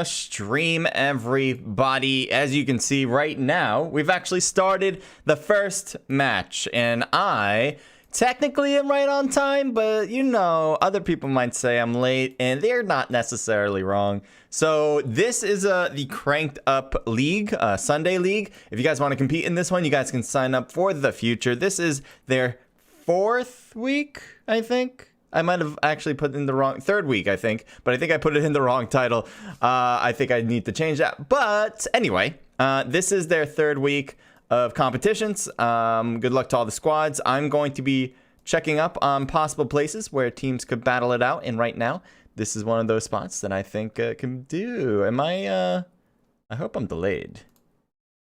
Stream, everybody. As you can see right now, we've actually started the first match, and I technically am right on time, but you know, other people might say I'm late, and they're not necessarily wrong. So this is the CrankedUp League, Sunday League. If you guys want to compete in this one, you guys can sign up for the future. This is their 4th week, I think. I might have actually put in the wrong 3rd week, I think, but I think I put it in the wrong title. I think I need to change that. But anyway, this is their 3rd week of competitions. Good luck to all the squads. I'm going to be checking up on possible places where teams could battle it out. And right now, this is one of those spots that I think can do. Am I hope I'm delayed.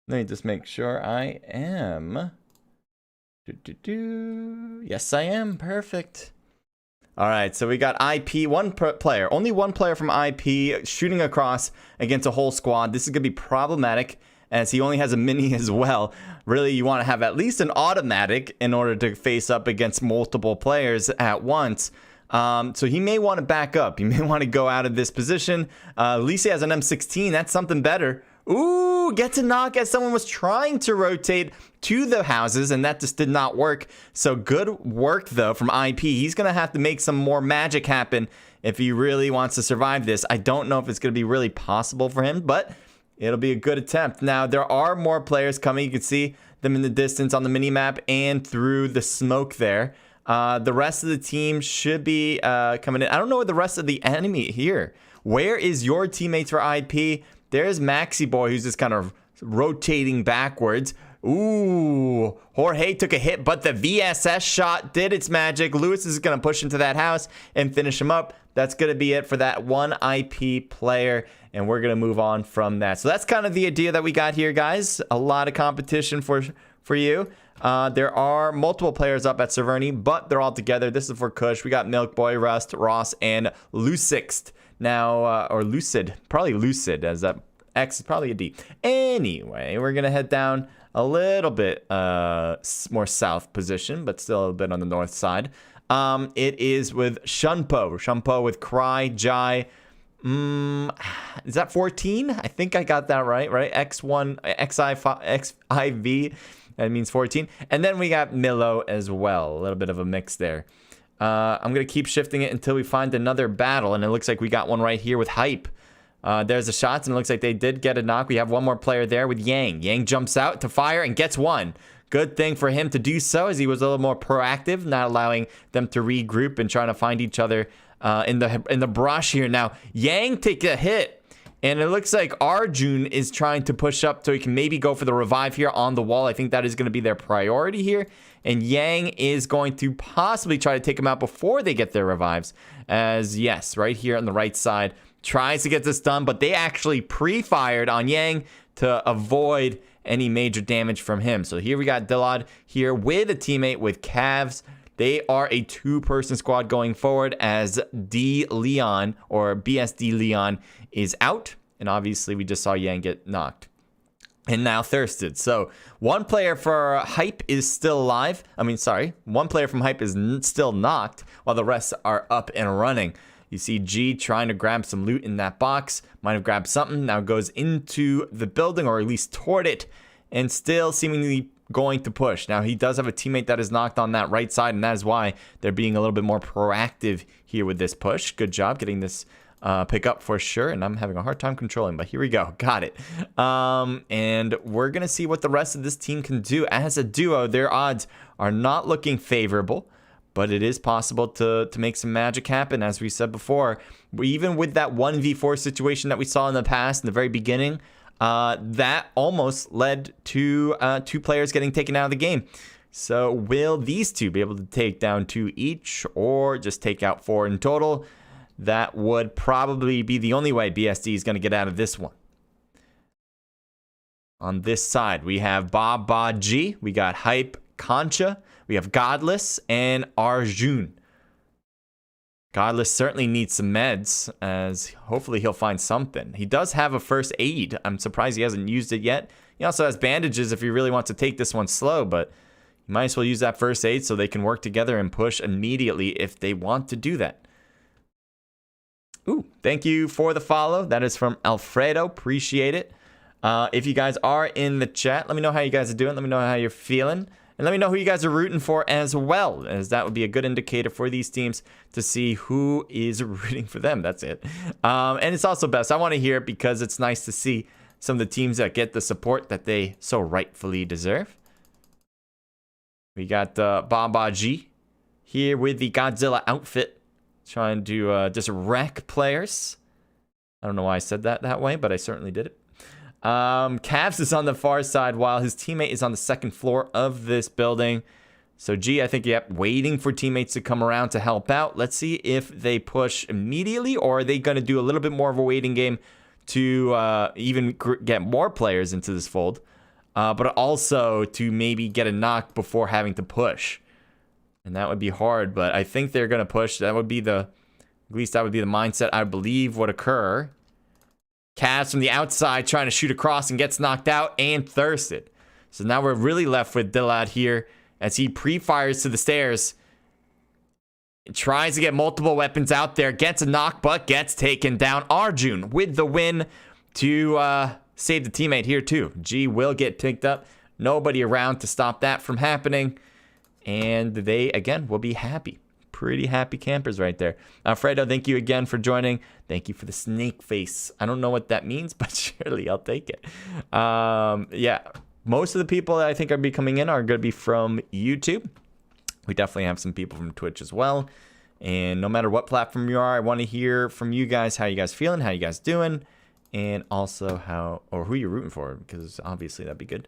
Let me just make sure I am. Yes, I am. Perfect. All right, so we got IP, only one player from IP shooting across against a whole squad. This is going to be problematic as he only has a mini as well. Really, you want to have at least an automatic in order to face up against multiple players at once. So he may want to back up. He may want to go out of this position. At least he has an M16. That's something better. Ooh, gets a knock as someone was trying to rotate to the houses, and that just did not work. So good work, though, from IP. He's going to have to make some more magic happen if he really wants to survive this. I don't know if it's going to be really possible for him, but it'll be a good attempt. Now, there are more players coming. You can see them in the distance on the mini-map and through the smoke there. The rest of the team should be coming in. I don't know where the rest of the enemy here. Where is your teammates for IP? There's Maxi Boy, who's just kind of rotating backwards. Ooh, Jorge took a hit, but the VSS shot did its magic. Lewis is going to push into that house and finish him up. That's going to be it for that one IP player, and we're going to move on from that. So that's kind of the idea that we got here, guys. A lot of competition for you. There are multiple players up at Severny, but they're all together. This is for Kush. We got Milk Boy, Rust, Ross, and Lusixt. Now, or Lucid, probably Lucid, as that X is probably a D. Anyway, we're going to head down a little bit more south position, but still a bit on the north side. It is with Shunpo with Cry, Jai. Is that 14? I think I got that right? X1, XIV, that means 14. And then we got Milo as well, a little bit of a mix there. I'm going to keep shifting it until we find another battle, and it looks like we got one right here with Hype. There's the shots, and it looks like they did get a knock. We have one more player there with Yang. Yang jumps out to fire and gets one. Good thing for him to do so, as he was a little more proactive, not allowing them to regroup and trying to find each other in the brush here. Now, Yang take a hit, and it looks like Arjun is trying to push up so he can maybe go for the revive here on the wall. I think that is going to be their priority here. And Yang is going to possibly try to take him out before they get their revives. As, yes, right here on the right side, tries to get this done, but they actually pre-fired on Yang to avoid any major damage from him. So here we got Dillard here with a teammate with Cavs. They are a 2-person squad going forward as D Leon, or BSD Leon, is out. And obviously we just saw Yang get knocked. And now Thirsted. So one player for Hype is still alive. One player from Hype is still knocked, while the rest are up and running. You see G trying to grab some loot in that box. Might have grabbed something. Now goes into the building, or at least toward it, and still seemingly going to push. Now he does have a teammate that is knocked on that right side, and that is why they're being a little bit more proactive here with this push. Good job getting this pick up for sure, and I'm having a hard time controlling, but here we go. Got it. And we're gonna see what the rest of this team can do. As a duo, their odds are not looking favorable, but it is possible to make some magic happen. As we said before, even with that 1v4 situation that we saw in the past in the very beginning, that almost led to 2 players getting taken out of the game. So will these two be able to take down 2 each, or just take out 4 in total? That would probably be the only way BSD is going to get out of this one. On this side, we have Ba G, we got Hype, Concha, we have Godless, and Arjun. Godless certainly needs some meds, as hopefully he'll find something. He does have a first aid. I'm surprised he hasn't used it yet. He also has bandages if he really wants to take this one slow, but you might as well use that first aid so they can work together and push immediately if they want to do that. Ooh, thank you for the follow. That is from Alfredo. Appreciate it. If you guys are in the chat, let me know how you guys are doing. Let me know how you're feeling. And let me know who you guys are rooting for as well, as that would be a good indicator for these teams to see who is rooting for them. That's it. And it's also best. I want to hear it because it's nice to see some of the teams that get the support that they so rightfully deserve. We got Baba G here with the Godzilla outfit, trying to just wreck players. I don't know why I said that way, but I certainly did it. Cavs is on the far side while his teammate is on the second floor of this building. So G, I think, yep, waiting for teammates to come around to help out. Let's see if they push immediately, or are they going to do a little bit more of a waiting game to even get more players into this fold, but also to maybe get a knock before having to push. And that would be hard, but I think they're going to push. That would be at least that would be the mindset I believe would occur. Cavs from the outside trying to shoot across and gets knocked out and thirsted. So now we're really left with Dillad here as he pre-fires to the stairs. Tries to get multiple weapons out there. Gets a knock, but gets taken down. Arjun with the win to save the teammate here too. G will get picked up. Nobody around to stop that from happening. And they, again, will be happy. Pretty happy campers right there. Alfredo, thank you again for joining. Thank you for the snake face. I don't know what that means, but surely I'll take it. Yeah, most of the people that I think are be coming in are going to be from YouTube. We definitely have some people from Twitch as well. And no matter what platform you are, I want to hear from you guys, how you guys feeling, how you guys doing, and also who you're rooting for, because obviously that'd be good.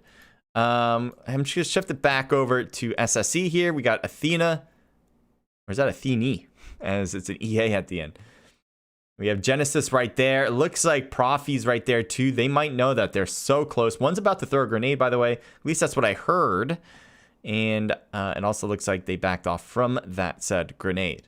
I'm just going to shift it back over to SSE here. We got Athena. Or is that Athene? As it's an EA at the end. We have Genesis right there. It looks like Profi's right there too. They might know that they're so close. One's about to throw a grenade, by the way. At least that's what I heard. And it also looks like they backed off from that said grenade.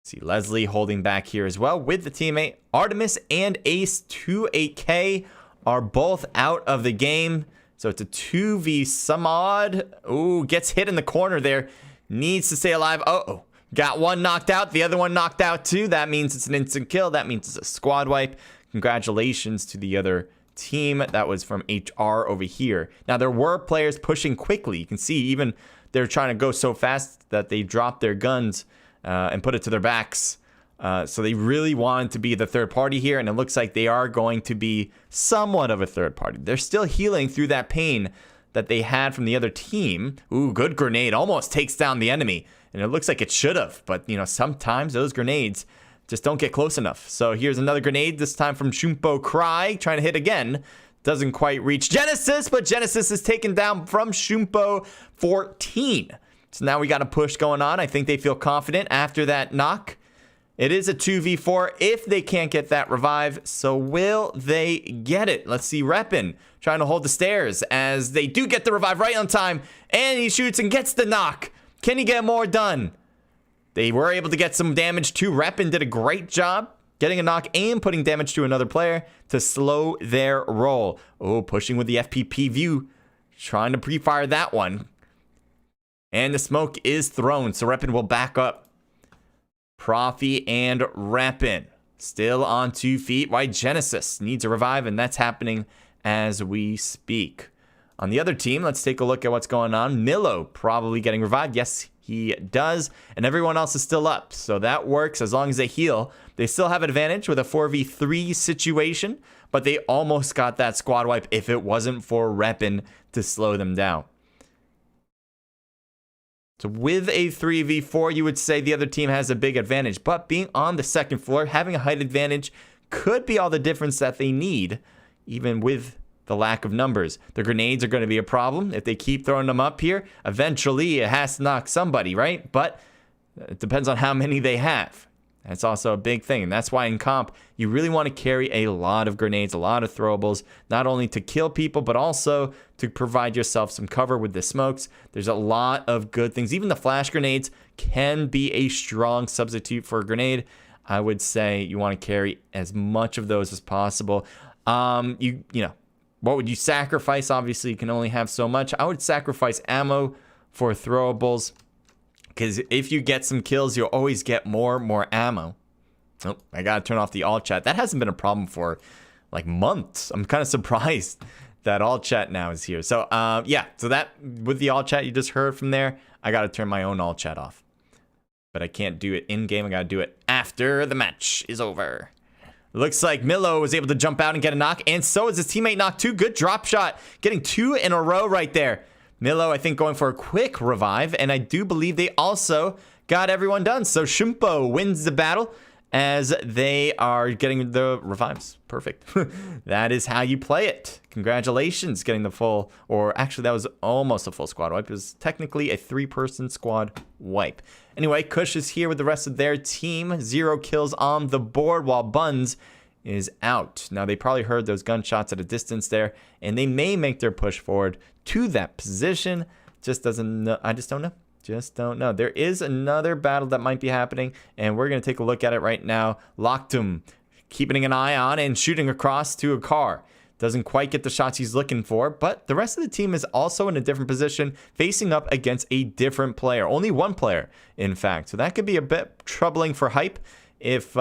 See Leslie holding back here as well with the teammate. Artemis and Ace 28K are both out of the game. So it's a 2v some odd. Ooh, gets hit in the corner there. Needs to stay alive. Uh-oh. Got one knocked out. The other one knocked out too. That means it's an instant kill. That means it's a squad wipe. Congratulations to the other team. That was from HR over here. Now, there were players pushing quickly. You can see even they're trying to go so fast that they dropped their guns and put it to their backs. So they really wanted to be the third party here. And it looks like they are going to be somewhat of a third party. They're still healing through that pain that they had from the other team. Ooh, good grenade. Almost takes down the enemy. And it looks like it should have. But, you know, sometimes those grenades just don't get close enough. So here's another grenade, this time from Shumpo Cry. Trying to hit again. Doesn't quite reach Genesis, but Genesis is taken down from Shumpo 14. So now we got a push going on. I think they feel confident after that knock. It is a 2v4 if they can't get that revive. So will they get it? Let's see Reppin trying to hold the stairs as they do get the revive right on time. And he shoots and gets the knock. Can he get more done? They were able to get some damage to Reppin. Did a great job getting a knock and putting damage to another player to slow their roll. Oh, pushing with the FPP view. Trying to pre-fire that one. And the smoke is thrown. So Reppin will back up. Profi and Reppin still on 2 feet. While Genesis needs a revive, and that's happening as we speak. On the other team, let's take a look at what's going on. Milo probably getting revived. Yes, he does. And everyone else is still up. So that works as long as they heal. They still have advantage with a 4v3 situation, but they almost got that squad wipe if it wasn't for Reppin to slow them down. So with a 3v4, you would say the other team has a big advantage. But being on the second floor, having a height advantage could be all the difference that they need, even with the lack of numbers. The grenades are going to be a problem. If they keep throwing them up here, eventually it has to knock somebody, right? But it depends on how many they have. That's also a big thing. And that's why in comp, you really want to carry a lot of grenades, a lot of throwables, not only to kill people, but also to provide yourself some cover with the smokes. There's a lot of good things. Even the flash grenades can be a strong substitute for a grenade. I would say you want to carry as much of those as possible. You know, what would you sacrifice? Obviously, you can only have so much. I would sacrifice ammo for throwables, because if you get some kills, you'll always get more ammo. Oh, I gotta turn off the all chat. That hasn't been a problem for like months. I'm kind of surprised that all chat now is here. So yeah, so that with the all chat you just heard from there, I gotta turn my own all chat off. But I can't do it in game. I gotta do it after the match is over. Looks like Milo was able to jump out and get a knock, and so is his teammate Knock 2. Good drop shot, getting 2 in a row right there. Milo, I think, going for a quick revive, and I do believe they also got everyone done. So Shumpo wins the battle as they are getting the revives. Perfect. That is how you play it. Congratulations, getting the full, or actually that was almost a full squad wipe. It was technically a 3-person squad wipe. Anyway, Kush is here with the rest of their team. 0 kills on the board while Buns is out. Now they probably heard those gunshots at a distance there, and they may make their push forward to that position. Just doesn't know. I just don't know. Just don't know. There is another battle that might be happening, and we're going to take a look at it right now. Locktum keeping an eye on and shooting across to a car. Doesn't quite get the shots he's looking for, but the rest of the team is also in a different position, facing up against a different player. Only one player, in fact. So that could be a bit troubling for Hype if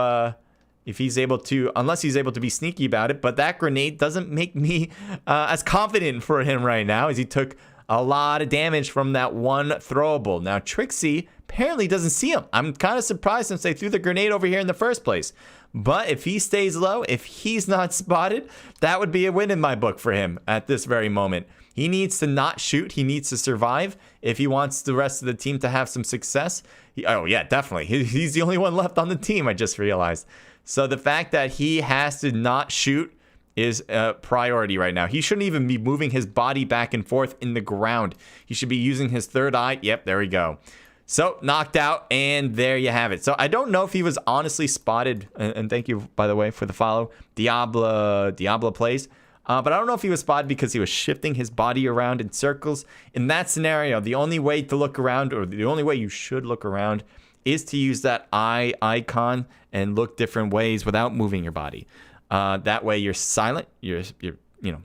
he's able to, unless he's able to be sneaky about it. But that grenade doesn't make me as confident for him right now, as he took a lot of damage from that one throwable. Now, Trixie apparently doesn't see him. I'm kind of surprised since they threw the grenade over here in the first place. But if he stays low, if he's not spotted, that would be a win in my book for him at this very moment. He needs to not shoot. He needs to survive if he wants the rest of the team to have some success. Oh, yeah, definitely. He's the only one left on the team, I just realized. So the fact that he has to not shoot is a priority right now. He shouldn't even be moving his body back and forth in the ground. He should be using his third eye. Yep, there we go. So, knocked out, and there you have it. So, I don't know if he was honestly spotted, and thank you, by the way, for the follow. Diablo plays. But I don't know if he was spotted because he was shifting his body around in circles. In that scenario, the only way to look around, or the only way you should look around, is to use that eye icon and look different ways without moving your body. That way you're silent, you're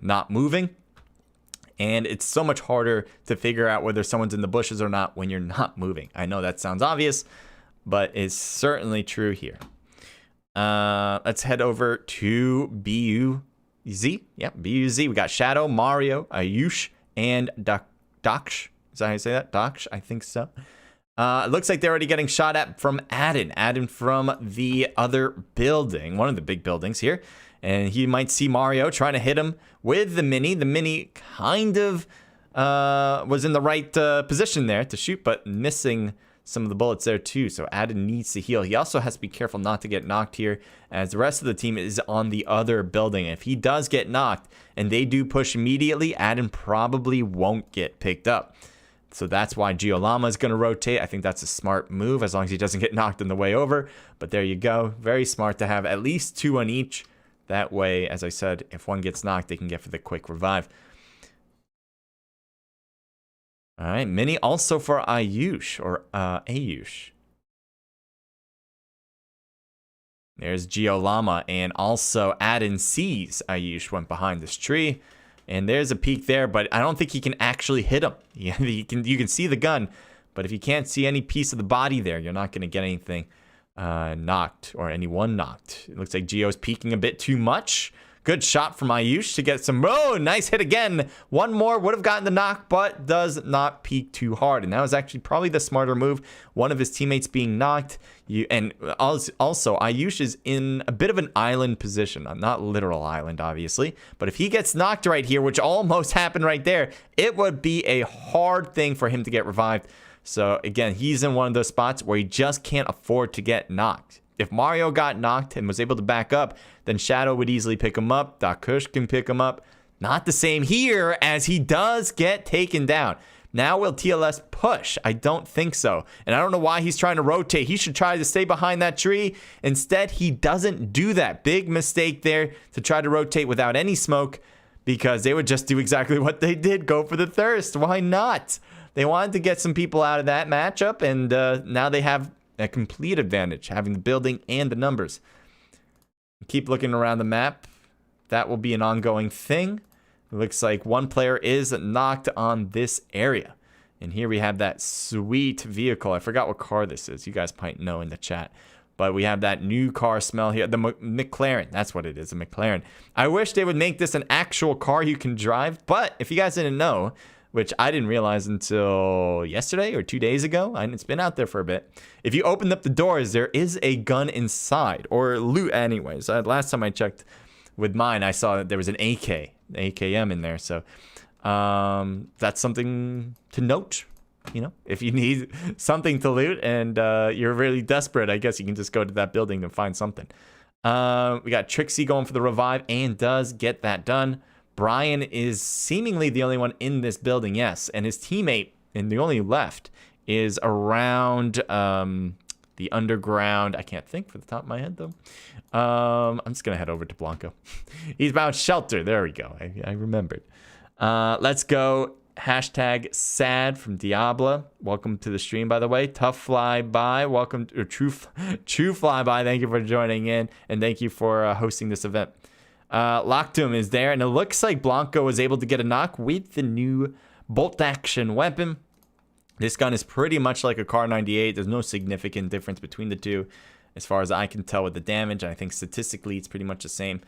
not moving, and it's so much harder to figure out whether someone's in the bushes or not when you're not moving. I know that sounds obvious, but it's certainly true here. Let's head over to BUZ. Yep, BUZ. We got Shadow, Mario, Ayush, and Daksh. Is that how you say that? Daksh? I think so. It looks like they're already getting shot at from Adden from the other building, one of the big buildings here. And he might see Mario trying to hit him with the Mini. The Mini kind of was in the right position there to shoot, but missing some of the bullets there too. So Adden needs to heal. He also has to be careful not to get knocked here, as the rest of the team is on the other building. If he does get knocked and they do push immediately, Adden probably won't get picked up. So that's why Giolama is going to rotate. I think that's a smart move as long as he doesn't get knocked on the way over. But there you go. Very smart to have at least 2 on each. That way, as I said, if one gets knocked, they can get for the quick revive. All right, Mini also for Ayush, or Ayush. There's Giolama, and also Adden sees Ayush went behind this tree. And there's a peek there, but I don't think he can actually hit him. You can see the gun, but if you can't see any piece of the body there, you're not going to get anything knocked, or anyone knocked. It looks like Gio's peeking a bit too much. Good shot from Ayush to get some. Oh, nice hit again. One more would have gotten the knock, but does not peek too hard. And that was actually probably the smarter move. One of his teammates being knocked. And also, Ayush is in a bit of an island position. Not literal island, obviously. But if he gets knocked right here, which almost happened right there, it would be a hard thing for him to get revived. So, again, he's in one of those spots where he just can't afford to get knocked. If Mario got knocked and was able to back up, then Shadow would easily pick him up. Dakush can pick him up. Not the same here, as he does get taken down. Now will TLS push? I don't think so. And I don't know why he's trying to rotate. He should try to stay behind that tree. Instead, he doesn't do that. Big mistake there to try to rotate without any smoke, because they would just do exactly what they did. Go for the thirst. Why not? They wanted to get some people out of that matchup, and now they have a complete advantage, having the building and the numbers. Keep looking around the map. That will be an ongoing thing. It looks like one player is knocked on this area. And here we have that sweet vehicle. I forgot what car this is. You guys might know in the chat. But we have that new car smell here. The McLaren. That's what it is, a McLaren. I wish they would make this an actual car you can drive. But if you guys didn't know, which I didn't realize until yesterday or 2 days ago, and it's been out there for a bit. If you open up the doors, there is a gun inside, or loot anyways. Last time I checked with mine, I saw that there was an AKM in there. So that's something to note. You know, if you need something to loot and you're really desperate, I guess you can just go to that building and find something. We got Trixie going for the revive and does get that done. Brian is seemingly the only one in this building, yes. And his teammate, and the only left, is around the underground. I can't think for the top of my head, though. I'm just going to head over to Blanco. He's about shelter. There we go. I remembered. Let's go. Hashtag sad from Diablo. Welcome to the stream, by the way. Tough Flyby. Welcome to True Flyby. Thank you for joining in, and thank you for hosting this event. Lockdoom is there, and it looks like Blanco was able to get a knock with the new bolt action weapon. This gun is pretty much like a Car 98. There's no significant difference between the two as far as I can tell with the damage. I think statistically it's pretty much the same.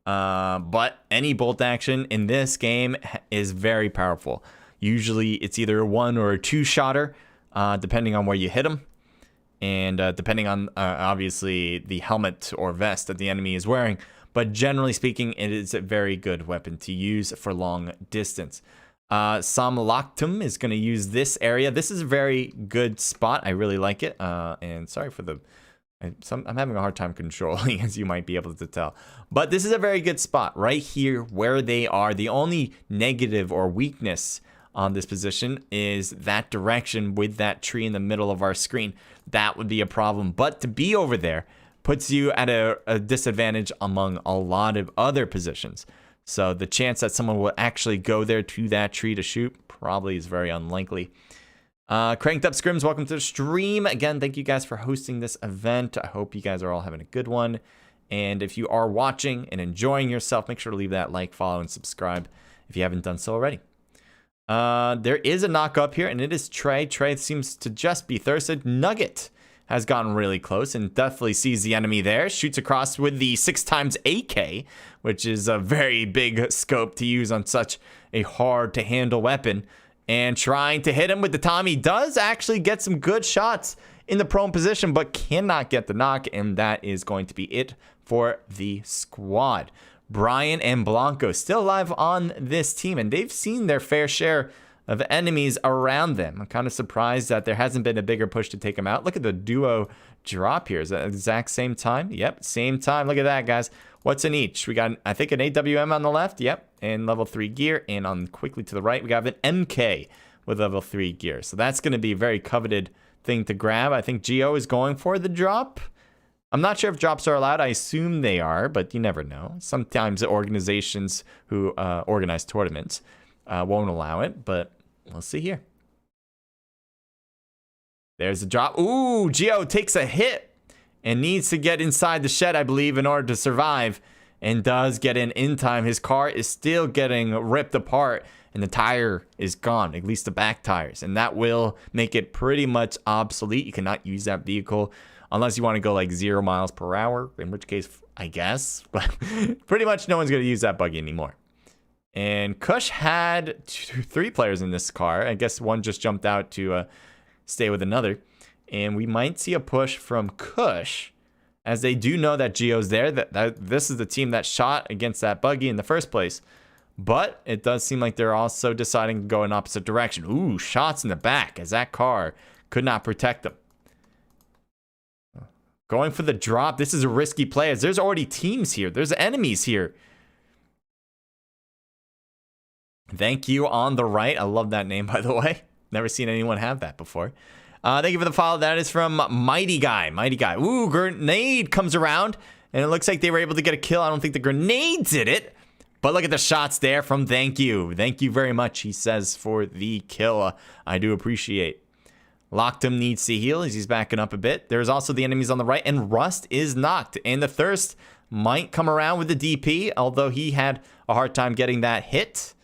But any bolt action in this game is very powerful. Usually it's either a 1 or a 2 shotter, depending on where you hit them. And depending on, obviously, the helmet or vest that the enemy is wearing. But generally speaking, it is a very good weapon to use for long distance. Sam Locktum is going to use this area. This is a very good spot. I really like it. And sorry for the... I'm having a hard time controlling, as you might be able to tell. But this is a very good spot right here where they are. The only negative or weakness on this position is that direction with that tree in the middle of our screen. That would be a problem. But to be over there puts you at a disadvantage among a lot of other positions. So the chance that someone will actually go there to that tree to shoot probably is very unlikely. CrankedUp Scrims, welcome to the stream. Again, thank you guys for hosting this event. I hope you guys are all having a good one. And if you are watching and enjoying yourself, make sure to leave that like, follow, and subscribe if you haven't done so already. There is a knock up here, and it is Trey. Trey seems to just be thirsted. Nugget has gotten really close and definitely sees the enemy there. Shoots across with the 6x AK, which is a very big scope to use on such a hard-to-handle weapon. And trying to hit him with the Tom. He does actually get some good shots in the prone position, but cannot get the knock. And that is going to be it for the squad. Brian and Blanco still alive on this team, and they've seen their fair share of enemies around them. I'm kind of surprised that there hasn't been a bigger push to take them out. Look at the duo drop here. Is that exact same time? Yep, same time. Look at that, guys. What's in each? We got, I think, an AWM on the left. Yep, and level 3 gear. And on quickly to the right, we got an MK with level 3 gear. So that's going to be a very coveted thing to grab. I think Geo is going for the drop. I'm not sure if drops are allowed. I assume they are, but you never know. Sometimes the organizations who organize tournaments won't allow it, but we'll see here. There's the drop. Ooh, Geo takes a hit and needs to get inside the shed, I believe, in order to survive, and does get in time. His car is still getting ripped apart, and the tire is gone, at least the back tires, and that will make it pretty much obsolete. You cannot use that vehicle unless you want to go like 0 miles per hour, in which case, I guess, but pretty much no one's going to use that buggy anymore. And Kush had 3 players in this car. I guess one just jumped out to stay with another. And we might see a push from Kush, as they do know that Geo's there. That this is the team that shot against that buggy in the first place. But it does seem like they're also deciding to go in opposite direction. Ooh, shots in the back, as that car could not protect them. Going for the drop. This is a risky play, as there's already teams here. There's enemies here. Thank you on the right. I love that name, by the way. Never seen anyone have that before. Thank you for the follow. That is from Mighty Guy. Mighty Guy. Ooh, grenade comes around, and it looks like they were able to get a kill. I don't think the grenade did it, but look at the shots there from Thank You. Thank you very much, he says, for the kill. I do appreciate. Locktum needs to heal as he's backing up a bit. There's also the enemies on the right, and Rust is knocked. And the Thirst might come around with the DP, although he had a hard time getting that hit.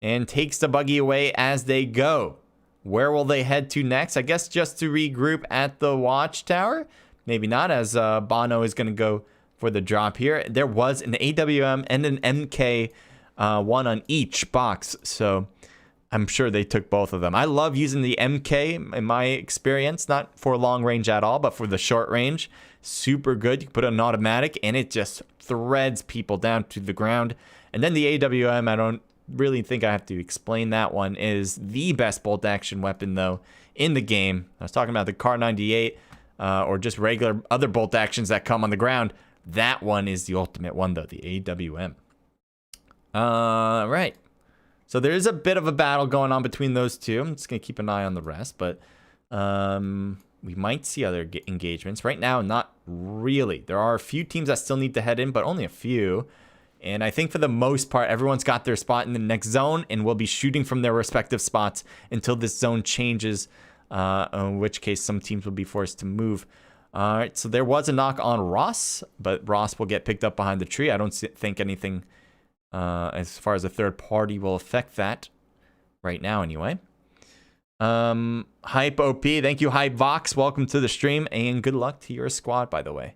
And takes the buggy away as they go. Where will they head to next? I guess just to regroup at the watchtower. maybe not, as Bono is going to go for the drop here. There was an AWM and an MK, one on each box, so I'm sure they took both of them. I love using the MK in my experience, not for long range at all, but for the short range. Super good. You can put it on automatic, and it just threads people down to the ground. And then the AWM, I don't really think I have to explain that one, is the best bolt action weapon, though, in the game. I was talking about the Car 98, or just regular other bolt actions that come on the ground. That one is the ultimate one, though, the AWM. Right. So there is a bit of a battle going on between those two. I'm just going to keep an eye on the rest, but we might see other engagements. Right now, not really. There are a few teams that still need to head in, but only a few. And I think for the most part, everyone's got their spot in the next zone and will be shooting from their respective spots until this zone changes, in which case some teams will be forced to move. All right, so there was a knock on Ross, but Ross will get picked up behind the tree. I don't think anything as far as a third party will affect that right now anyway. Hype OP, thank you, Hype Vox. Welcome to the stream, and good luck to your squad, by the way.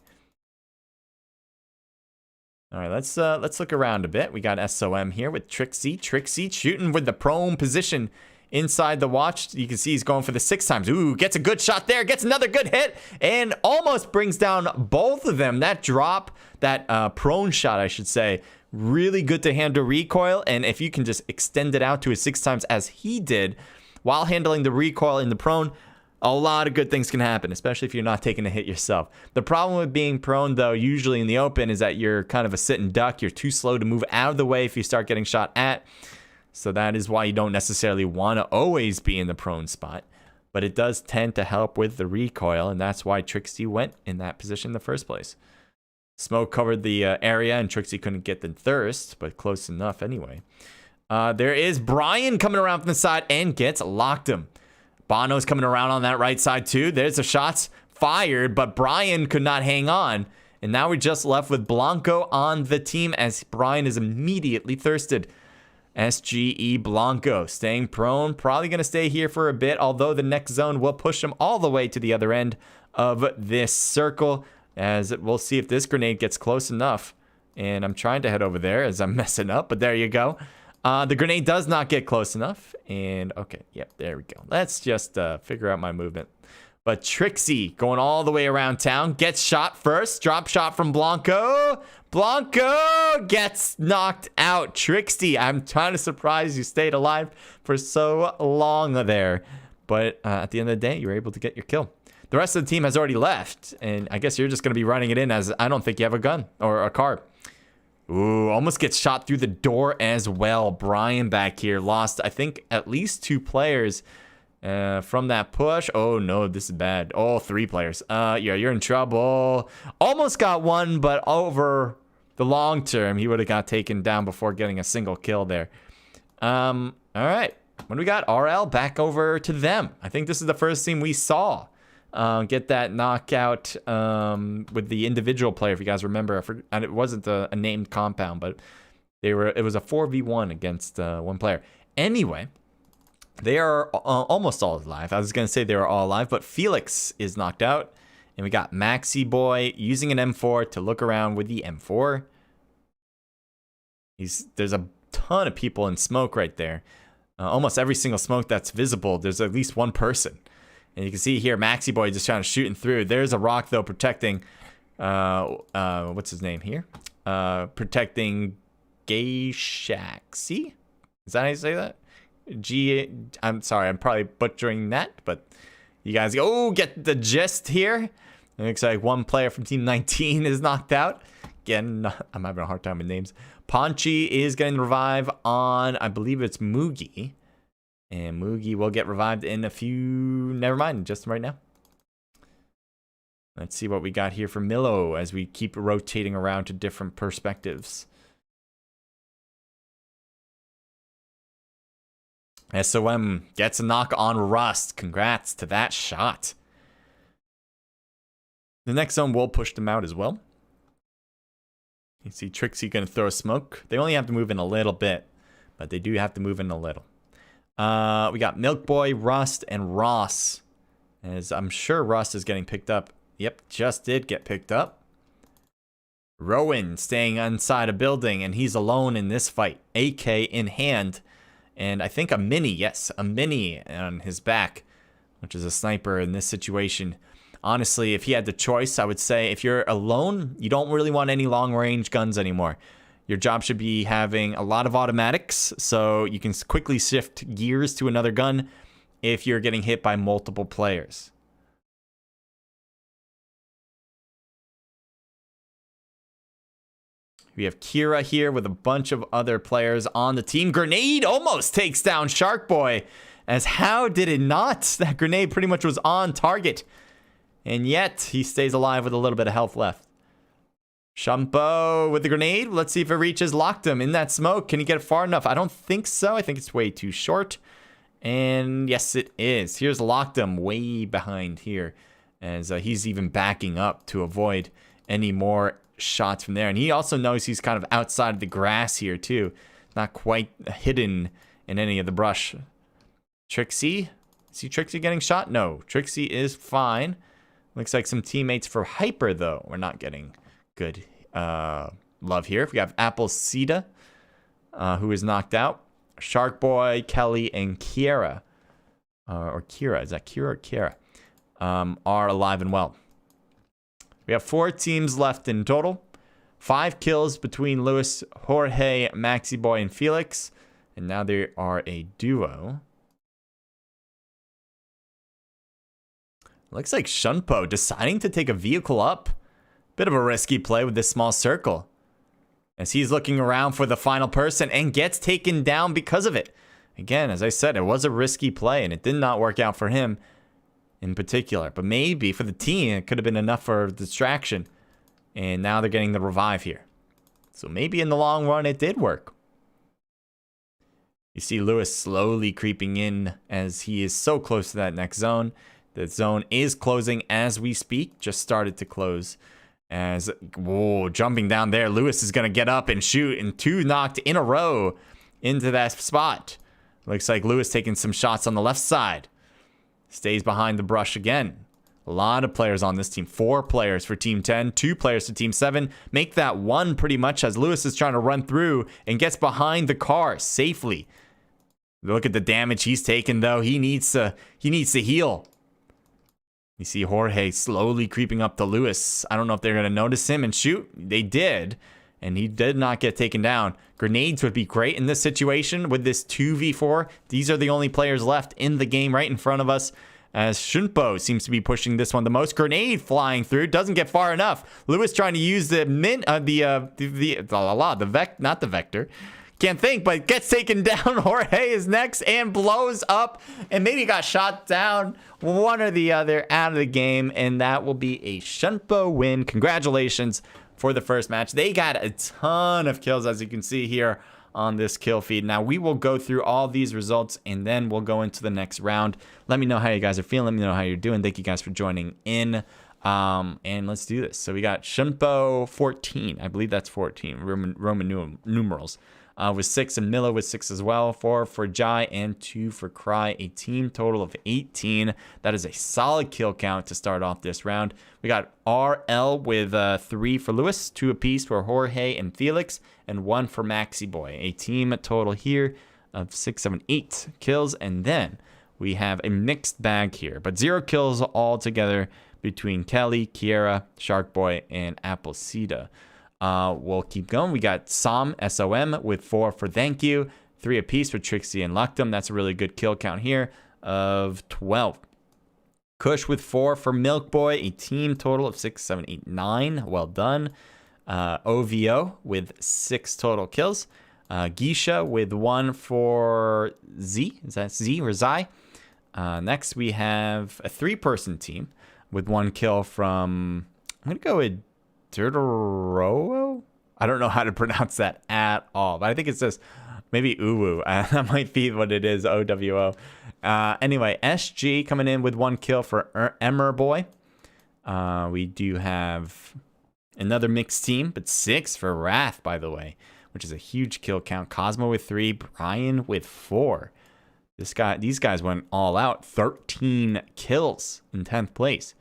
All right, let's look around a bit. We got SOM here with Trixie. Trixie shooting with the prone position inside the watch. You can see he's going for the 6 times. Ooh, gets a good shot there, gets another good hit, and almost brings down both of them. That drop, that prone shot, I should say, really good to handle recoil. And if you can just extend it out to a 6 times as he did, while handling the recoil in the prone, a lot of good things can happen, especially if you're not taking a hit yourself. The problem with being prone, though, usually in the open, is that you're kind of a sit and duck. You're too slow to move out of the way if you start getting shot at. So that is why you don't necessarily want to always be in the prone spot. But it does tend to help with the recoil, and that's why Trixie went in that position in the first place. Smoke covered the area, and Trixie couldn't get the thirst, but close enough anyway. There is Brian coming around from the side and gets locked him. Bono's coming around on that right side too. There's the shots fired, but Brian could not hang on. And now we're just left with Blanco on the team as Brian is immediately thirsted. SGE Blanco staying prone, probably going to stay here for a bit, although the next zone will push him all the way to the other end of this circle, as we'll see if this grenade gets close enough. And I'm trying to head over there as I'm messing up, but there you go. The grenade does not get close enough. And okay, yep, there we go. Let's just figure out my movement. But Trixie going all the way around town, gets shot first. Drop shot from Blanco. Blanco gets knocked out. Trixie, I'm trying to surprise you stayed alive for so long there. But at the end of the day, you were able to get your kill. The rest of the team has already left. And I guess you're just going to be running it in, as I don't think you have a gun or a car. Ooh, almost gets shot through the door as well. Brian back here lost, I think, at least 2 players from that push. Oh, no, this is bad. Oh, 3 players. Yeah, you're in trouble. Almost got 1, but over the long term, he would have got taken down before getting a single kill there. All right. What do we got? RL back over to them. I think this is the first team we saw get that knockout with the individual player, if you guys remember. And it wasn't a named compound, but it was a 4v1 against one player. Anyway, they are almost all alive. I was going to say they were all alive, but Felix is knocked out. And we got Maxi Boy using an M4 to look around with the M4. There's a ton of people in smoke right there. Almost every single smoke that's visible, there's at least one person. And you can see here, Maxi Boy just trying to shoot through. There's a rock, though, protecting, what's his name here? Protecting Gayshaxi? Is that how you say that? I'm sorry, I'm probably butchering that, but you guys go, get the gist here. It looks like one player from Team 19 is knocked out. Again, I'm having a hard time with names. Ponchi is getting the revive on, I believe it's Moogie. And Moogie will get revived in a few... Never mind, just right now. Let's see what we got here for Milo as we keep rotating around to different perspectives. SOM gets a knock on Rust. Congrats to that shot. The next zone will push them out as well. You see Trixie going to throw a smoke. They only have to move in a little bit, but they do have to move in a little. We got Milk Boy, Rust, and Ross. As I'm sure Rust is getting picked up Yep, just did get picked up. Rowan staying inside a building, and he's alone in this fight. AK in hand, and I think a mini, yes, a mini on his back, which is a sniper in this situation. Honestly, if he had the choice, I would say if you're alone, you don't really want any long-range guns anymore. Your job should be having a lot of automatics, so you can quickly shift gears to another gun if you're getting hit by multiple players. We have Kira here with a bunch of other players on the team. Grenade almost takes down Shark Boy. As how did it not? That grenade pretty much was on target. And yet, he stays alive with a little bit of health left. Shumpo with the grenade. Let's see if it reaches. Locked him in that smoke. Can he get it far enough? I don't think so. I think it's way too short. And yes, it is. Here's Locked him way behind here. As he's even backing up to avoid any more shots from there. And he also knows he's kind of outside of the grass here too. Not quite hidden in any of the brush. Trixie? See Trixie getting shot? No. Trixie is fine. Looks like some teammates for Hyper, though. We're not getting good love here. We have Applecida, who is knocked out. Shark Boy, Kelly, and Kiera. Or Kira. Is that Kira or Kiera? Are alive and well. We have 4 teams left in total. 5 kills between Lewis, Jorge, Maxi Boy, and Felix. And now they are a duo. Looks like Shunpo deciding to take a vehicle up. Bit of a risky play with this small circle. As he's looking around for the final person and gets taken down because of it. Again, as I said, it was a risky play and it did not work out for him in particular. But maybe for the team, it could have been enough for a distraction. And now they're getting the revive here. So maybe in the long run, it did work. You see Lewis slowly creeping in as he is so close to that next zone. The zone is closing as we speak. Just started to close. As, whoa, jumping down there. Lewis is going to get up and shoot. And 2 knocked in a row into that spot. Looks like Lewis taking some shots on the left side. Stays behind the brush again. A lot of players on this team. 4 players for Team 10. 2 players for Team 7. Make that 1 pretty much as Lewis is trying to run through and gets behind the car safely. Look at the damage he's taken, though. He needs to heal. You see Jorge slowly creeping up to Lewis. I don't know if they're going to notice him and shoot. They did. And he did not get taken down. Grenades would be great in this situation with this 2v4. These are the only players left in the game right in front of us. As Shunpo seems to be pushing this one the most. Grenade flying through. Doesn't get far enough. Lewis trying to use the not the vector. Can't think, but gets taken down. Jorge is next and blows up and maybe got shot down. One or the other out of the game. And that will be a Shunpo win. Congratulations for the first match. They got a ton of kills, as you can see here on this kill feed. Now, we will go through all these results and then we'll go into the next round. Let me know how you guys are feeling. Let me know how you're doing. Thank you guys for joining in. And let's do this. So we got Shunpo 14. I believe that's 14. Roman numerals. With 6, and Milla with 6 as well. 4 for Jai and 2 for Cry. A team total of 18. That is a solid kill count to start off this round. We got RL with 3 for Lewis, 2 apiece for Jorge and Felix, and 1 for Maxi Boy. A team total here of 6, 7, 8 kills. And then we have a mixed bag here, but 0 kills altogether between Kelly, Kiera, Shark Boy, and Applecida. We'll keep going. We got SOM with 4 for Thank You, 3 apiece for Trixie and Luctum. That's a really good kill count here of 12. Kush with 4 for Milk Boy, a team total of 6, 7, 8, 9. Well done. OVO with 6 total kills. Geisha with 1 for Z. Is that Z or Zai? Next, we have a 3-person team with 1 kill from, I'm going to go with Turtoro? I don't know how to pronounce that at all, but I think it's just maybe Uwu. That might be what it is, OWO. Anyway, SG coming in with 1 kill for Emmer Boy. We do have another mixed team, but 6 for Wrath, by the way, which is a huge kill count. Cosmo with 3, Brian with 4. These guys went all out. 13 kills in 10th place.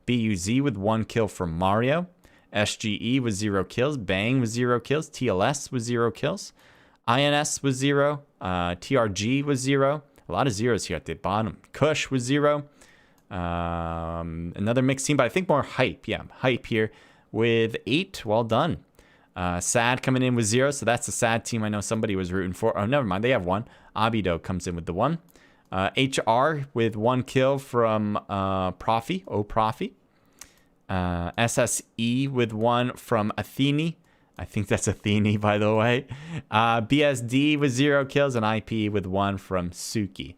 BUZ with 1 kill from Mario. SGE with 0 kills. Bang with 0 kills. TLS with 0 kills. INS with 0. TRG with 0. A lot of zeros here at the bottom. Kush with 0. Another mixed team, but I think more Hype. Yeah, Hype here with 8. Well done. Sad coming in with 0, so that's the sad team I know somebody was rooting for. Oh, never mind. They have 1. Abido comes in with the 1. HR with 1 kill from Profi. Oh, Profi. SSE with 1 from Athene. I think that's Athene, by the way. BSD with 0 kills, and IP with 1 from Suki.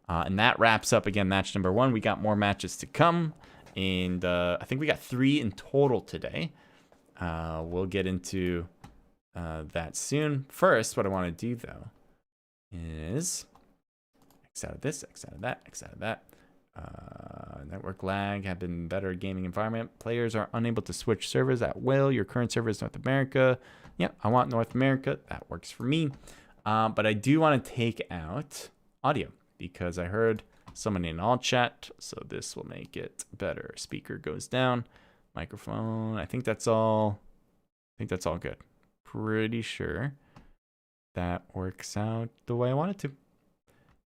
And that wraps up, again, match number 1. We got more matches to come, and I think we got 3 in total today. We'll get into that soon. First, what I want to do, though, is X out of this, X out of that, X out of that. Network lag have been better gaming environment. Players are unable to switch servers at will. Your current server is North America. Yeah, I want North America. That works for me. But I do want to take out audio because I heard someone in all chat. So this will make it better. Speaker goes down. Microphone. I think that's all. I think that's all good. Pretty sure that works out the way I want it to.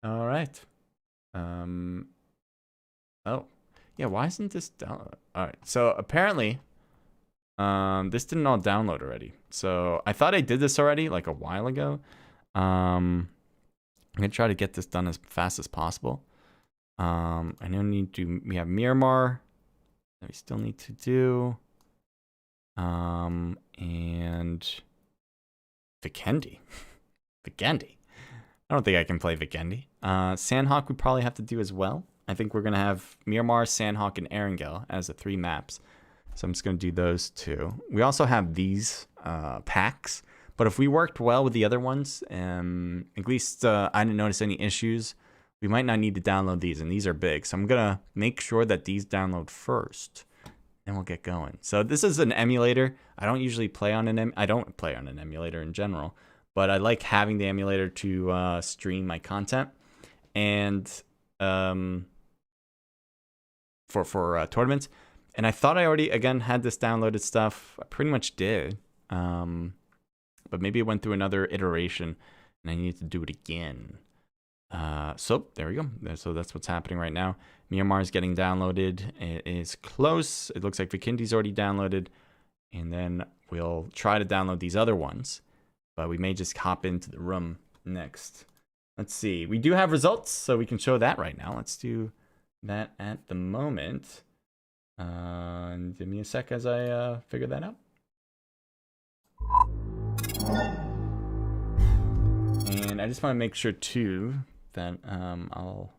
All right. Oh, yeah. Why isn't this download? All right. So apparently, this didn't all download already. So I thought I did this already like a while ago. I'm gonna try to get this done as fast as possible. I know we have Miramar that we still need to do. And Vikendi. Vikendi. I don't think I can play Vikendi. Sanhok we probably have to do as well. I think we're going to have Miramar, Sanhok, and Erangel as the 3 maps. So I'm just going to do those 2. We also have these packs. But if we worked well with the other ones, at least I didn't notice any issues, we might not need to download these. And these are big. So I'm going to make sure that these download first. And we'll get going. So this is an emulator. I don't usually play on I don't play on an emulator in general. But I like having the emulator to stream my content. And for tournaments. And I thought I already, again, had this downloaded stuff. I pretty much did. But maybe it went through another iteration and I need to do it again. So there we go. So that's what's happening right now. Myanmar is getting downloaded. It is close. It looks like Vikindi's already downloaded. And then we'll try to download these other ones. But we may just hop into the room next. Let's see. We do have results, so we can show that right now. Let's do that at the moment. And give me a sec as I figure that out. And I just want to make sure too that I'll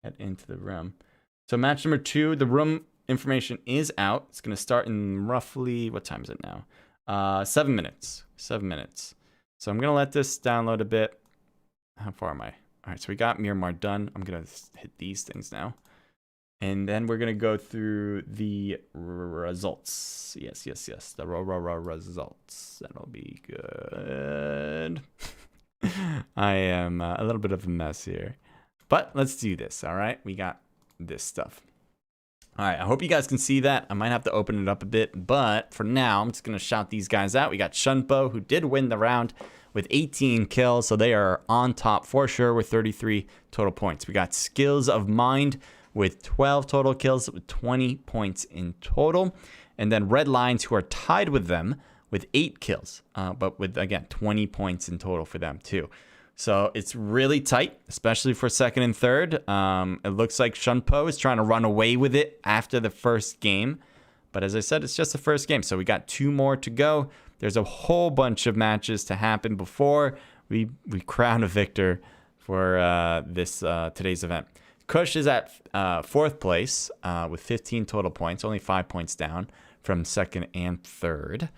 head into the room. So match number 2, the room information is out. It's going to start in roughly, what time is it now? 7 minutes. 7 minutes. So I'm going to let this download a bit. How far am I? All right, so we got Miramar done. I'm going to hit these things now. And then we're going to go through the results. Yes. The results. That'll be good. I am a little bit of a mess here. But let's do this, all right? We got this stuff. All right, I hope you guys can see that. I might have to open it up a bit. But for now, I'm just going to shout these guys out. We got Shunpo, who did win the round with 18 kills. So they are on top for sure with 33 total points. We got Skills of Mind with 12 total kills with 20 points in total. And then Red Lions, who are tied with them with 8 kills, but with, again, 20 points in total for them too. So it's really tight, especially for second and third. It looks like Shunpo is trying to run away with it after the first game. But as I said, it's just the first game. So we got 2 more to go. There's a whole bunch of matches to happen before we crown a victor for this today's event. Kush is at 4th place with 15 total points, only 5 points down from second and third,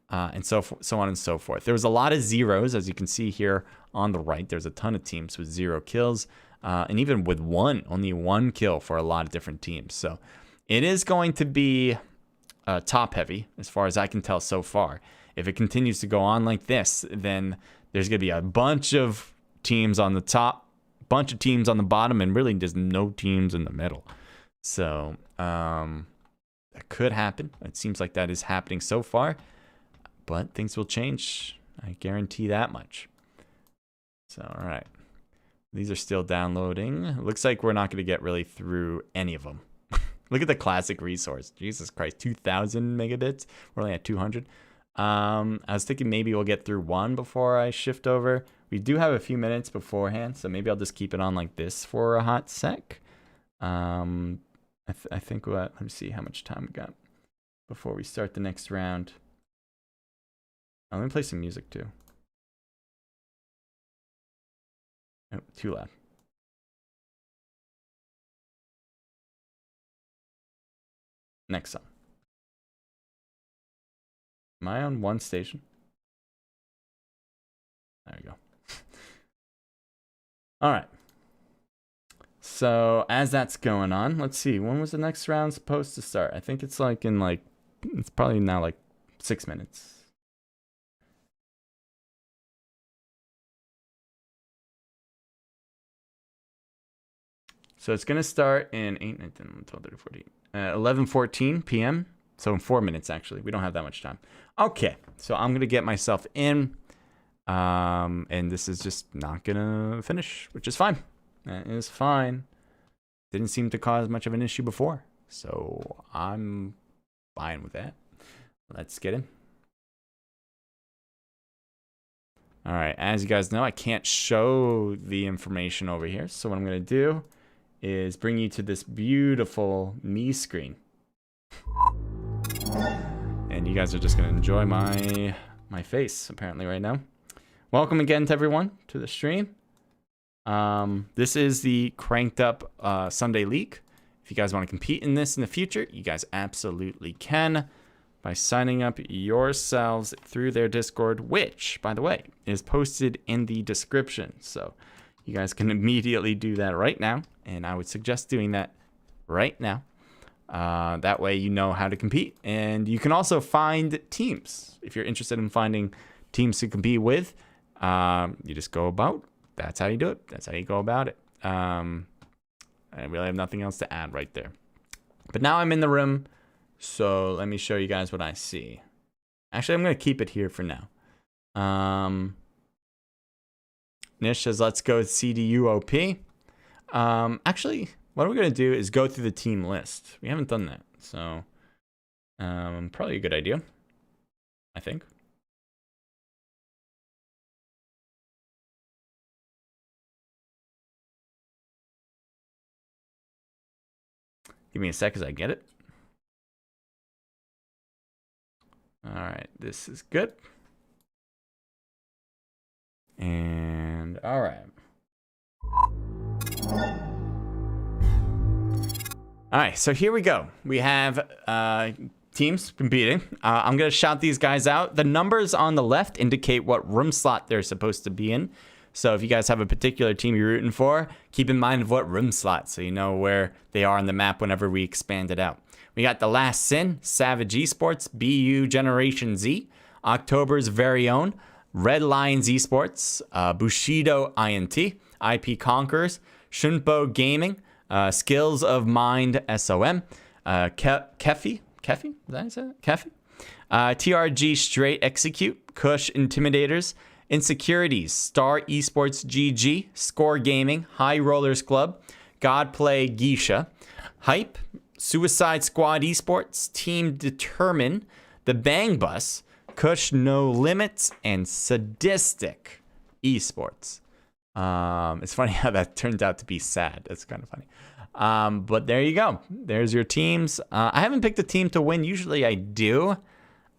and so on and so forth. There was a lot of zeros, as you can see here on the right. There's a ton of teams with 0 kills, and even with only one kill for a lot of different teams. So it is going to be top heavy, as far as I can tell so far. If it continues to go on like this, then there's going to be a bunch of teams on the top, bunch of teams on the bottom, and really there's no teams in the middle. So that could happen. It seems like that is happening so far, but things will change. I guarantee that much. So, all right. These are still downloading. It looks like we're not going to get really through any of them. Look at the classic resource. Jesus Christ, 2,000 megabits. We're only at 200. I was thinking maybe we'll get through one before I shift over. We do have a few minutes beforehand, so maybe I'll just keep it on like this for a hot sec. I think let me see how much time we got before we start the next round. Let me play some music too. Oh, too loud. Next song. Am I on one station? There we go. All right. So as that's going on, let's see. When was the next round supposed to start? I think it's like in like, it's probably now like 6 minutes. So it's going to start in 8, 9, 10, 12, 13, 14, 11:14 p.m. So in 4 minutes, actually. We don't have that much time. Okay, so I'm going to get myself in. And this is just not going to finish, which is fine. That is fine. Didn't seem to cause much of an issue before. So I'm fine with that. Let's get in. All right, as you guys know, I can't show the information over here. So what I'm going to do is bring you to this beautiful me screen. And you guys are just going to enjoy my face, apparently, right now. Welcome again to everyone to the stream. This is the CrankedUp Sunday League. If you guys want to compete in this in the future, you guys absolutely can by signing up yourselves through their Discord, which, by the way, is posted in the description. So you guys can immediately do that right now, and I would suggest doing that right now. That way you know how to compete, and you can also find teams. If you're interested in finding teams to compete with, you just go about. That's how you do it. That's how you go about it. I really have nothing else to add right there. But now I'm in the room, so let me show you guys what I see. Actually, I'm going to keep it here for now. Nish says, let's go with CDUOP. Actually, what we're going to do is go through the team list. We haven't done that, so probably a good idea, I think. Give me a sec as I get it. All right, this is good. And all right. All right, so here we go. We have teams competing. I'm going to shout these guys out. The numbers on the left indicate what room slot they're supposed to be in. So if you guys have a particular team you're rooting for, keep in mind of what room slot so you know where they are on the map whenever we expand it out. We got The Last Sin, Savage Esports, BU Generation Z, October's Very Own, Red Lions Esports, Bushido INT, IP Conquerors, Shunpo Gaming, Skills of Mind SOM, Kefi, is that how you say it? Kefi? TRG Straight Execute, Kush Intimidators, Insecurities, Star Esports GG, Score Gaming, High Rollers Club, Godplay Geisha, Hype, Suicide Squad Esports, Team Determine, The Bang Bus, Kush No Limits, and Sadistic Esports. It's funny how that turned out to be sad. That's kind of funny. But there you go. There's your teams. I haven't picked a team to win. Usually I do.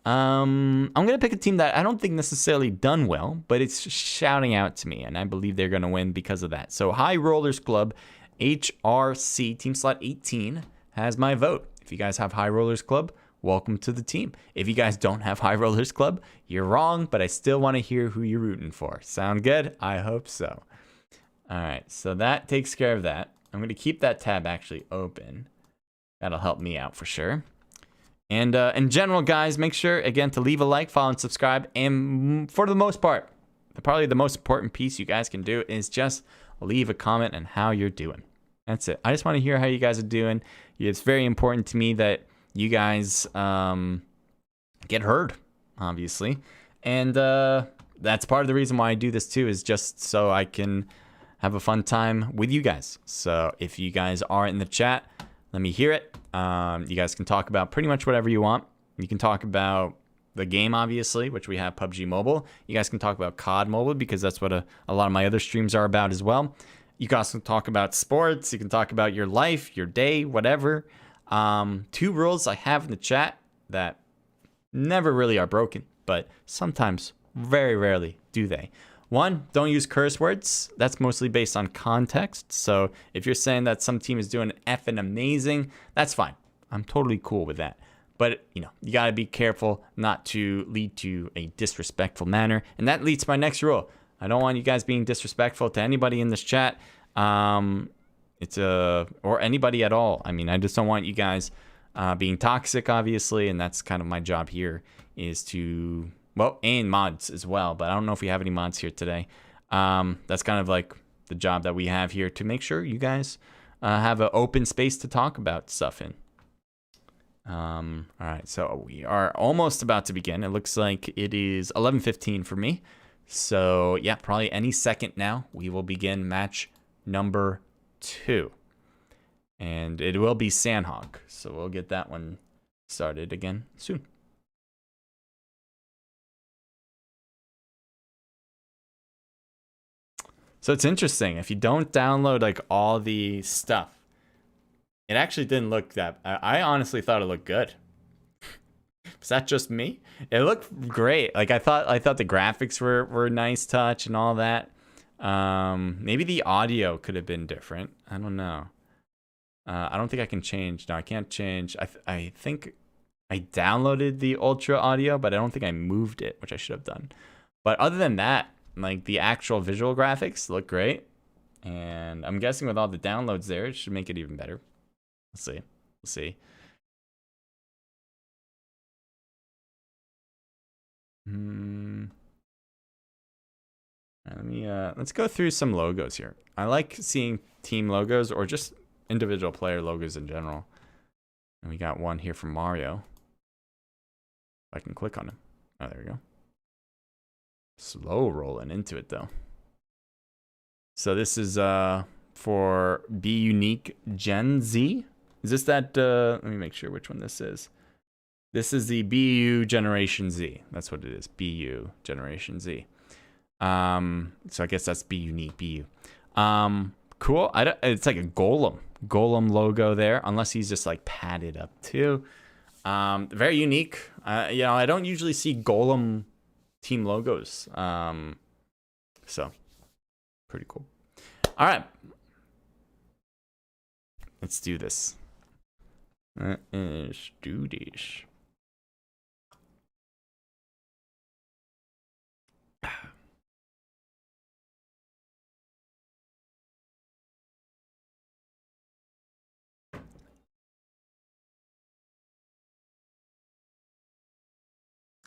I'm going to pick a team that I don't think necessarily done well, but it's shouting out to me, and I believe they're going to win because of that. So High Rollers Club, HRC, team slot 18, has my vote. If you guys have High Rollers Club, welcome to the team. If you guys don't have High Rollers Club, you're wrong, but I still want to hear who you're rooting for. Sound good? I hope so. All right, so that takes care of that. I'm going to keep that tab actually open. That'll help me out for sure. And in general, guys, make sure, again, to leave a like, follow, and subscribe. And for the most part, probably the most important piece you guys can do is just leave a comment on how you're doing. That's it. I just want to hear how you guys are doing. It's very important to me that you guys get heard, obviously. And that's part of the reason why I do this too, is just so I can have a fun time with you guys. So if you guys are in the chat, let me hear it. You guys can talk about pretty much whatever you want. You can talk about the game, obviously, which we have PUBG Mobile. You guys can talk about COD Mobile, because that's what a lot of my other streams are about as well. You can also talk about sports. You can talk about your life, your day, whatever. 2 rules I have in the chat that never really are broken, but sometimes, very rarely, do they. 1, don't use curse words. That's mostly based on context. So if you're saying that some team is doing effing amazing, that's fine. I'm totally cool with that. But, you know, you got to be careful not to lead to a disrespectful manner. And that leads to my next rule. I don't want you guys being disrespectful to anybody in this chat. Or anybody at all. I mean, I just don't want you guys being toxic, obviously. And that's kind of my job here, is to, well, and mods as well. But I don't know if we have any mods here today. That's kind of like the job that we have here, to make sure you guys have an open space to talk about stuff in. All right, so we are almost about to begin. It looks like it is 11:15 for me. So yeah, probably any second now we will begin match number 2. And it will be Sanhok. So we'll get that one started again soon. So it's interesting. If you don't download like all the stuff, it actually didn't look that... I honestly thought it looked good. Is that just me? It looked great. Like I thought the graphics were nice touch and all that. Maybe the audio could have been different. I don't know. I don't think I can change. No, I can't change. I think I downloaded the Ultra audio, but I don't think I moved it, which I should have done. But other than that, like the actual visual graphics look great. And I'm guessing with all the downloads there, it should make it even better. Let's see. We'll see. Let's go through some logos here. I like seeing team logos or just individual player logos in general. And we got one here from Mario. I can click on him. Oh, there we go. Slow rolling into it though. So this is for Be Unique Gen Z. Is this that? Let me make sure which one this is. This is the BU Generation Z. That's what it is. BU Generation Z. So I guess that's Be Unique BU. Cool. It's like a golem logo there, unless he's just like padded up too. Very unique. You know, I don't usually see golem team logos. So pretty cool. All right. Let's do this. Let's do this.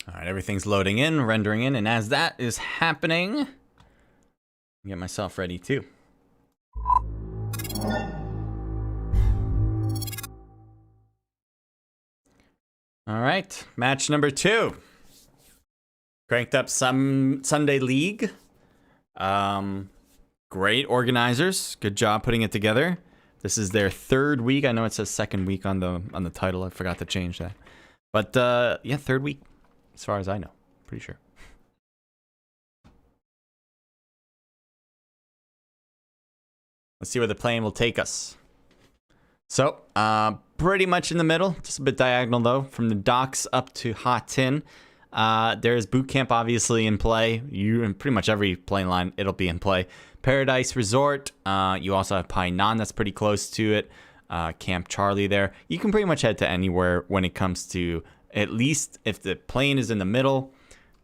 All right, everything's loading in, rendering in, and as that is happening, get myself ready too. All right, match number 2. CrankedUp Sunday League. Great organizers. Good job putting it together. This is their 3rd week. I know it says 2nd week on the title. I forgot to change that. But yeah, 3rd week, as far as I know. Pretty sure. Let's see where the plane will take us. So, pretty much in the middle, just a bit diagonal though, from the docks up to Hot Tin. There's Boot Camp obviously in play. You and pretty much every plane line, it'll be in play. Paradise Resort. You also have Painan, that's pretty close to it. Camp Charlie there. You can pretty much head to anywhere when it comes to, at least if the plane is in the middle,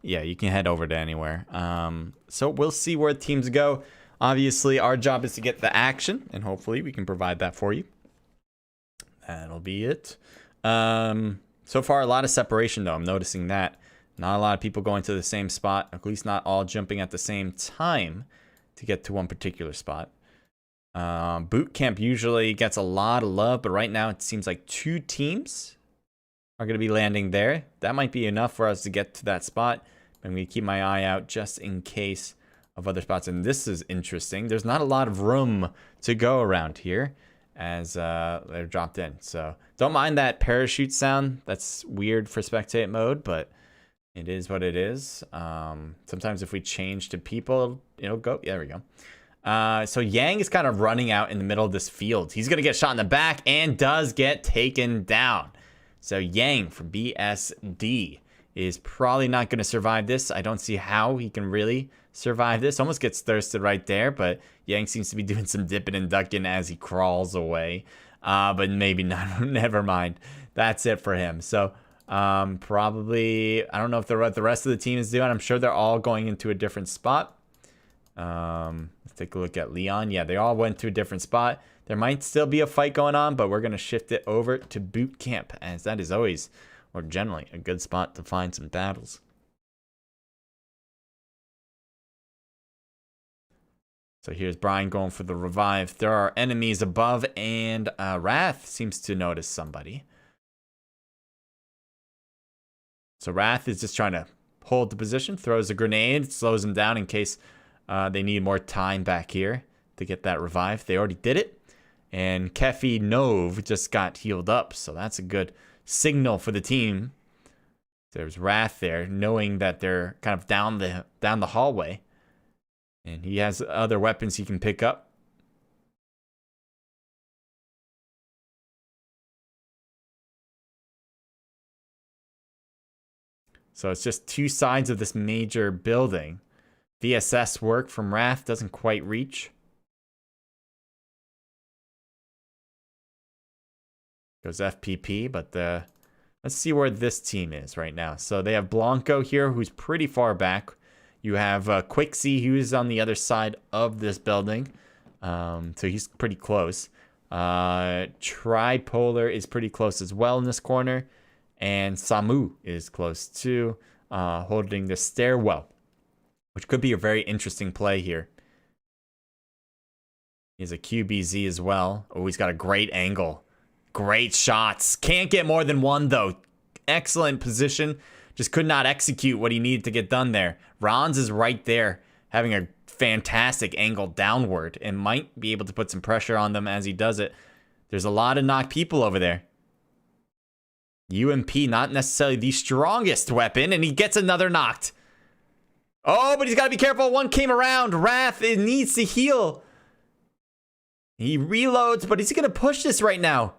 yeah, you can head over to anywhere. So we'll see where teams go. Obviously, our job is to get the action, and hopefully we can provide that for you. That'll be it. So far, a lot of separation, though. I'm noticing that. Not a lot of people going to the same spot, at least not all jumping at the same time to get to one particular spot. Boot camp usually gets a lot of love, but right now it seems like 2 teams are going to be landing there. That might be enough for us to get to that spot. I'm going to keep my eye out just in case of other spots. And this is interesting. There's not a lot of room to go around here as they're dropped in. So don't mind that parachute sound. That's weird for spectate mode, but it is what it is. Sometimes if we change to people, it'll go. There we go. So Yang is kind of running out in the middle of this field. He's going to get shot in the back and does get taken down. So Yang from BSD is probably not going to survive this. I don't see how he can really survive this. Almost gets thirsted right there, but Yang seems to be doing some dipping and ducking as he crawls away. But maybe not. Never mind. That's it for him. So probably, I don't know if the rest of the team is doing. I'm sure they're all going into a different spot. Let's take a look at Leon. Yeah, they all went to a different spot. There might still be a fight going on, but we're going to shift it over to boot camp, as that is always, or generally, a good spot to find some battles. So here's Brian going for the revive. There are enemies above, and Wrath seems to notice somebody. So Wrath is just trying to hold the position, throws a grenade, slows him down in case they need more time back here to get that revive. They already did it. And Kefi Nove just got healed up. So that's a good signal for the team. There's Wrath there, knowing that they're kind of down the hallway. And he has other weapons he can pick up. So it's just 2 sides of this major building. VSS work from Wrath doesn't quite reach. Goes FPP, but let's see where this team is right now. So they have Blanco here, who's pretty far back. You have Quixie, who's on the other side of this building. So he's pretty close. Tripolar is pretty close as well in this corner. And Samu is close too, holding the stairwell, which could be a very interesting play here. He's a QBZ as well. Oh, he's got a great angle. Great shots. Can't get more than 1, though. Excellent position. Just could not execute what he needed to get done there. Ronz is right there, having a fantastic angle downward, and might be able to put some pressure on them as he does it. There's a lot of knocked people over there. UMP, not necessarily the strongest weapon, and he gets another knocked. Oh, but he's got to be careful. One came around. Wrath, it needs to heal. He reloads, but he's going to push this right now.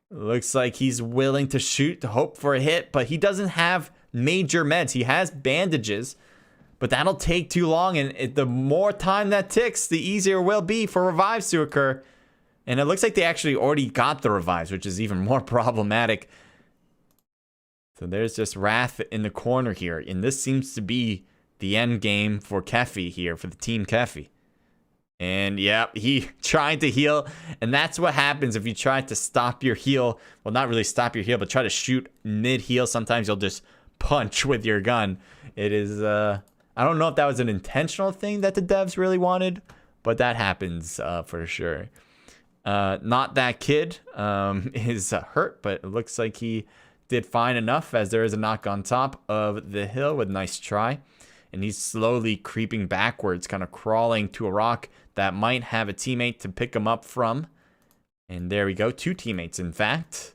Looks like he's willing to shoot to hope for a hit, but he doesn't have major meds. He has bandages, but that'll take too long, and the more time that ticks, the easier it will be for revives to occur. And it looks like they actually already got the revives, which is even more problematic. So there's just Wrath in the corner here, and this seems to be the end game for Kefi here, for the team Kefi. And yeah, he tried to heal, and that's what happens if you try to stop your heal. Well, not really stop your heal, but try to shoot mid-heal. Sometimes you'll just punch with your gun. It is, I don't know if that was an intentional thing that the devs really wanted, but that happens for sure. Not that kid is hurt, but it looks like he did fine enough, as there is a knock on top of the hill with nice try. And he's slowly creeping backwards, kind of crawling to a rock that might have a teammate to pick him up from. And there we go. 2 teammates, in fact.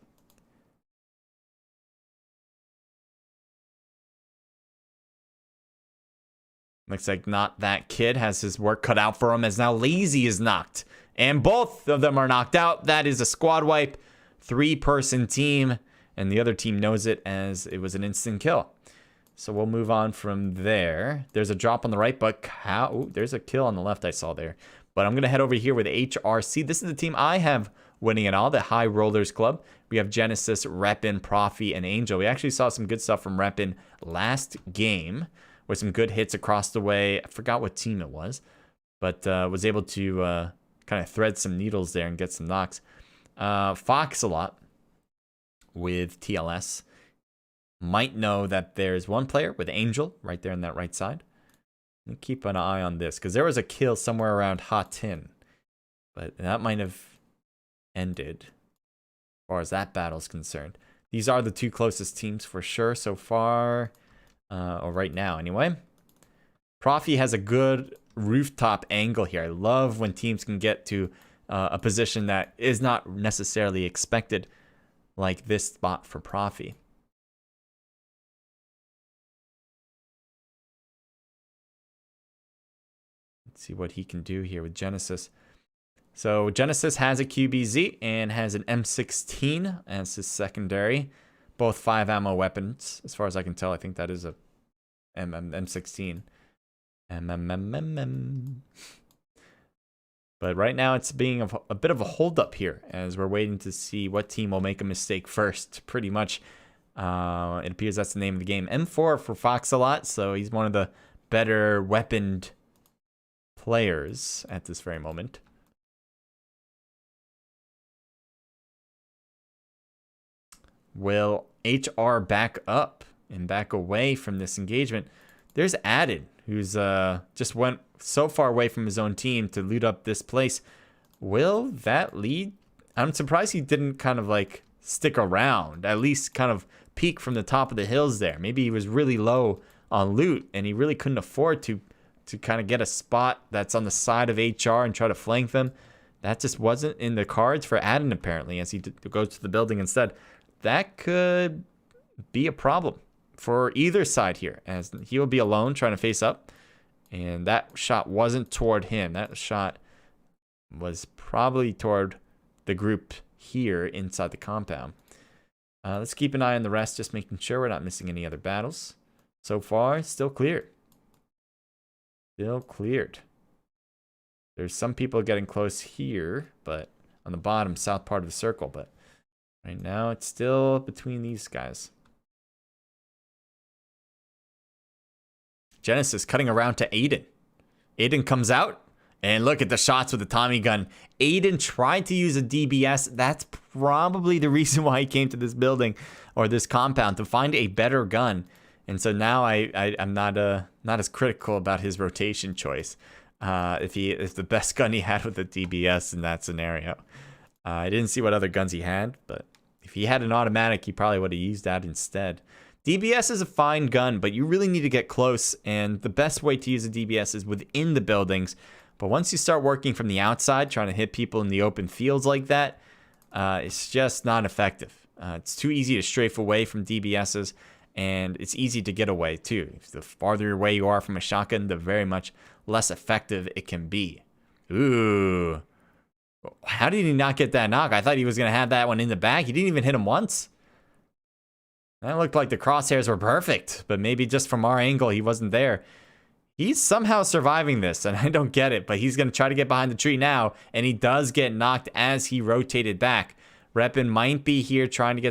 Looks like Not That Kid has his work cut out for him, as now Lazy is knocked. And both of them are knocked out. That is a squad wipe. 3-person team. And the other team knows it, as it was an instant kill. So we'll move on from there. There's a drop on the right, but there's a kill on the left I saw there. But I'm going to head over here with HRC. This is the team I have winning it all, the High Rollers Club. We have Genesis, Reppin, Profi, and Angel. We actually saw some good stuff from Reppin last game with some good hits across the way. I forgot what team it was, but was able to kind of thread some needles there and get some knocks. Fox a lot with TLS. Might know that there's one player with Angel right there on that right side. Keep an eye on this, because there was a kill somewhere around Hot Tin. But that might have ended as far as that battle's concerned. These are the two closest teams for sure so far. Or right now, anyway. Profi has a good rooftop angle here. I love when teams can get to a position that is not necessarily expected, like this spot for Profi. Let's see what he can do here with Genesis. So Genesis has a QBZ and has an M16 as his secondary. Both 5 ammo weapons. As far as I can tell, I think that is a M16. But right now it's being a bit of a holdup here as we're waiting to see what team will make a mistake first. Pretty much, it appears that's the name of the game. M4 for Fox-a-Lot, so he's one of the better weaponed players at this very moment. Will HR back up and back away from this engagement? There's Added, who's just went so far away from his own team to loot up this place. Will that lead? I'm surprised he didn't kind of like stick around, at least kind of peek from the top of the hills there. Maybe he was really low on loot and he really couldn't afford to kind of get a spot that's on the side of HR and try to flank them. That just wasn't in the cards for Addon apparently, as he goes to the building instead. That could be a problem for either side here, as he will be alone trying to face up. And that shot wasn't toward him. That shot was probably toward the group here inside the compound. Let's keep an eye on the rest, just making sure we're not missing any other battles. So far, still cleared. Still cleared. There's some people getting close here, but on the bottom, south part of the circle. But right now, it's still between these guys. Genesis cutting around to Aiden. Aiden comes out, and look at the shots with the Tommy gun. Aiden tried to use a DBS. That's probably the reason why he came to this building or this compound, to find a better gun. And so now I'm not as critical about his rotation choice. If the best gun he had with a DBS in that scenario. I didn't see what other guns he had, but if he had an automatic, he probably would have used that instead. DBS is a fine gun, but you really need to get close, and the best way to use a DBS is within the buildings. But once you start working from the outside, trying to hit people in the open fields like that, it's just not effective. It's too easy to strafe away from DBSs, and it's easy to get away too. The farther away you are from a shotgun, the very much less effective it can be. Ooh. How did he not get that knock? I thought he was going to have that one in the back. He didn't even hit him once. That looked like the crosshairs were perfect, but maybe just from our angle, he wasn't there. He's somehow surviving this, and I don't get it, but he's going to try to get behind the tree now, and he does get knocked as he rotated back. Reppin might be here trying to get